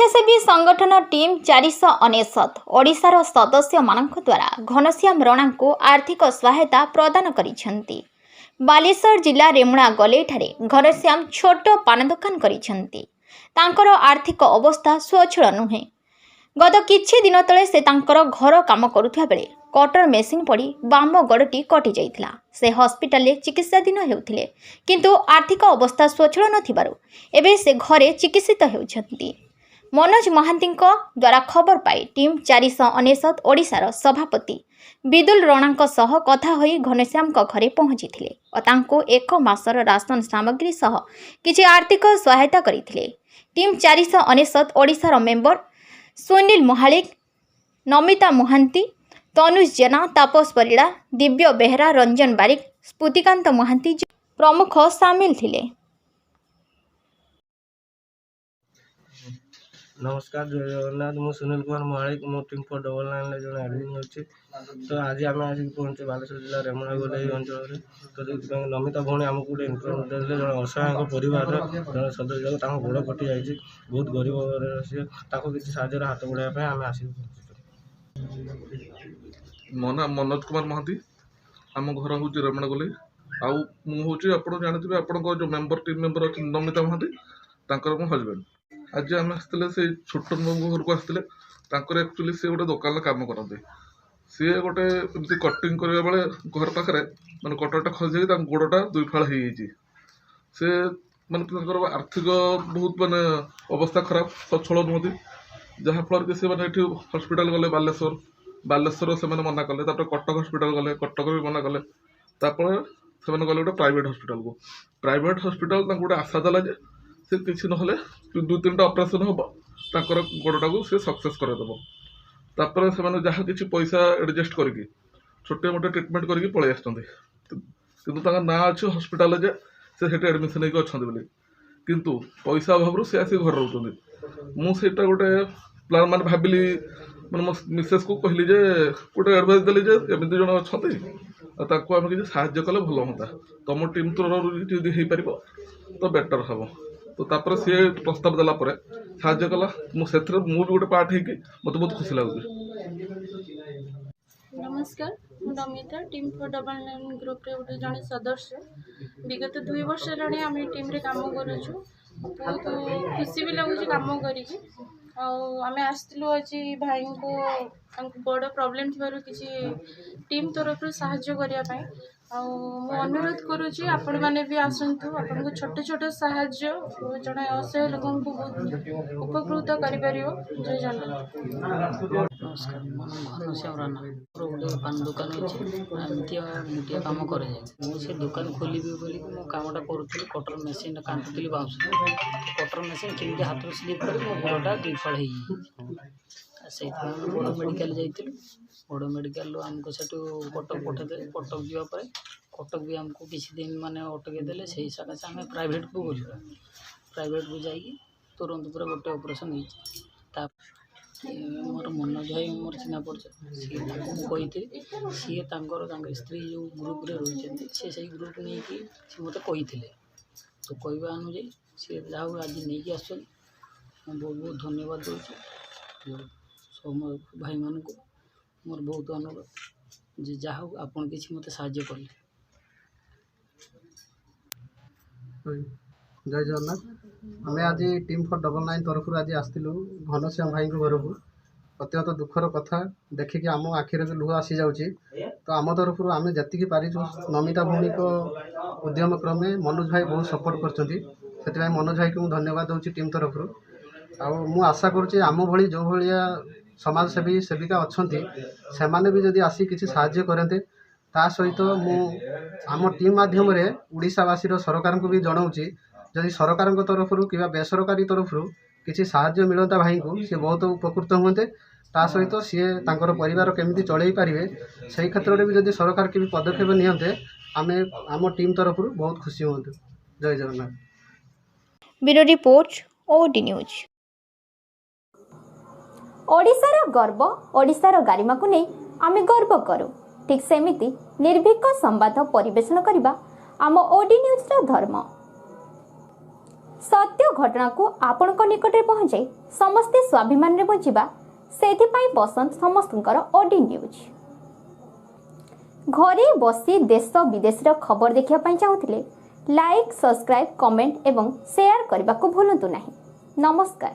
स्वेच्छासेवी संगठन टीम 499 ओडिशार सदस्य मानक द्वारा घनश्याम रणा को आर्थिक सहायता प्रदान करिसेंती। बालेश्वर जिला रेमुणा गलेठारे घनश्याम छोट पान दुकान करिसेंती। तांकर आर्थिक अवस्था स्वच्छल नुहे। गत किछि दिन तले से तांकर घर काम करुवा बेले कटर मेसीन पड़ी बाम गोड़टी कटि जाइथिला। से हॉस्पिटल रे चिकित्साधीन हेउथिले किंतु आर्थिक अवस्था स्वच्छल नथिबारु एबे से घरे चिकित्सित हेउछंती। मनोज महांती द्वारा खबर पाई टीम 499 ओडिशार सभापति विदुल रणा सह कथा होई घनश्याम घरे पहुंची और तांको एक मासर राशन सामग्री सह किछि आर्थिक सहायता करिथिले। टीम 499 ओडिशार मेंबर सुनील महालिक, नमिता महांती, तनुज जेना, तापस परिड़ा, दिव्य बेहरा, रंजन बारिक, स्फूतिकांत महांती प्रमुख सामिल थिले। नमस्कार, जय जगन्नाथ। मु सुनील कुमार महालिक, मो टीम 499 जो एडमिन अच्छी। तो आज आम आसिक पहुँचे बालेश्वर जिला रेमुणा गोलाई अंचल। तो नमिता भौणी आमको गोटे इनफर्म देते जो असहाय परिवार जो सदस्य गोड़ कटि जाइए, बहुत गरीब सी किसी साहय हाथ बढ़ाई आम आसिक मो ना मनोज कुमार महांती, आम घर हूँ रेमुणा गोलाई। आऊँ जानते आप जो मेम्बर टीम मेम्बर अच्छे नमिता महांती मो हजबैंड। आज आम आसते से छोटन बाबू घर को आसते एक्चुअली सी गोटे दुकान कम करते। सी गोटे एमती कटिंग करने बेले घर पाखे मैंने कटरटा खसी जाए गोड़टा दुई फाड़ हो से मानते आर्थिक बहुत मानने अवस्था खराब, सच्छल नुहति जहाँफल कि सी मैंने हस्पिटाल गले बालेश्वर से मना कले, कटक हस्पिटाल गले, कटक भी मना कले, से गले गोटे प्राइवेट हस्पिटाल को। प्राइवेट हस्पिटाल गोटे आशा देला से किसी ना दुई तीन टा ऑपरेशन हम गोड़टा को सी सक्सेस करदेव। तापर से जहाँ किसी पैसा एडजस्ट करके छोटे मोटे ट्रिटमेंट करके पलि आसते ना अच्छे हस्पिटाल जे से एडमिशन होगी अच्छा बोली किंतु पैसा अभाव से आसिक घर रोच। मुझे गोटे प्लान मान भाविली मैंने मो मिसेस को कहली जे गोटे एडवाइस देली जे एमती जन अच्छा आम किसी साहय कले भल हाँ तुम टीम थ्रू हो पार तो बेटर हम। तो तापर सी प्रस्ताव देला साहय कला मुझे भी गोटे पार्ट है मत बहुत खुशी लगुच। नमस्कार, नमिता टीम 499 ग्रुप रे गोटे जन सदस्य। विगत 2 वर्ष हेल्ला आम टीम रे काम करुचु। बहुत खुशी भी लगुच काम करिकी। आम आसलु आज भाई को बड़ प्रॉब्लम थी किसी टीम तरफ साहाय्य करने। अनुरोध करुच्ची आपण मैंने भी आसतु आपन को छोटे छोटे साहाय्य जड़े असहाय लोक बहुत उपकृत कर। जय जगन्नाथ। नमस्कार, घनश्याम राणा गोटे पान दुकान अच्छे एमती मुटिया कम करे से दुकान खोलि बोली मो कामटा करूँ। कटर मेसीन काटुली बाउंस कटर मेसीन केमती हाथ स्लीप कर मो गोड़टा दुई फाड़ से बड़ मेडिकल जाइलु। बड़ मेडिकल आमको से कटक पठेदे। कटक जावापर कटक भी आमको किसी दिन माने अटके देले से सकाशे आम प्राइवेट को गलु। प्राइवेट को जाइए तुरंत पूरा गोटे ऑपरेशन हो। मोर मनोज भाई मोर चिन्हा परिचय सी कही सी स्त्री जो ग्रुप रे रही से ग्रुप नहीं कि मत कही तो कहवा अनुजाई सी जहाँ आज नहीं आस बहुत बहुत धन्यवाद दूसरी सब भाई मान को मोर बहुत अनुरोध जे जहाँ आपन किसी मत साहाय्य कले। जय जगन्नाथ। आम आज टीम 499 तरफ आज आसलु घनश्याम भाई घर को। अत्यंत दुखर कथा देखिकी आम आखिर लुह आसी जाऊँगी। तो आम तरफ आम जी पारिचु नमिता भौणी को उद्यम क्रमे मनोज भाई बहुत सपोर्ट कर मनोज भाई को धन्यवाद दूसरी टीम तरफ। मु आशा करुँच आम भली जो भाया समाजसेवी सेविका अच्छा से भी जदि आसी किसी साहाय्य करते ता सहित मु आम टीम माध्यम ओडिशावासी सरकार को भी जनाऊँगी जदि सरकार तरफ कि बेसरकारी तरफ किसी साहाय्य मिलता भाई को सी बहुत उपकृत हुए। ता सहित सी परिवार केमी चल पारे से क्षेत्र में भी जदि सरकार के पदक्षेप नियंते आम आम टीम तरफ बहुत खुशी हूँ। जय Jagannath. Bureau report OD news. ओडिशार गर्व ओडिशार गारिमा को नहीं आमे गर्व करूँ। ठीक सेमिति निर्भीक संवाद परिवेशन करने आम ओडी न्यूज धर्म। सत्य घटना को आपण निकट में पहुंचाई समस्ते स्वाभिमान रे बंचिबा सेथिपाई पसंद समस्तुंकर ओडी न्यूज। घरे बसी देश विदेश खबर देखिया पाई चाहुथिले लाइक सब्सक्राइब कमेंट एवं शेयर करने को भूलु नहीं। नमस्कार।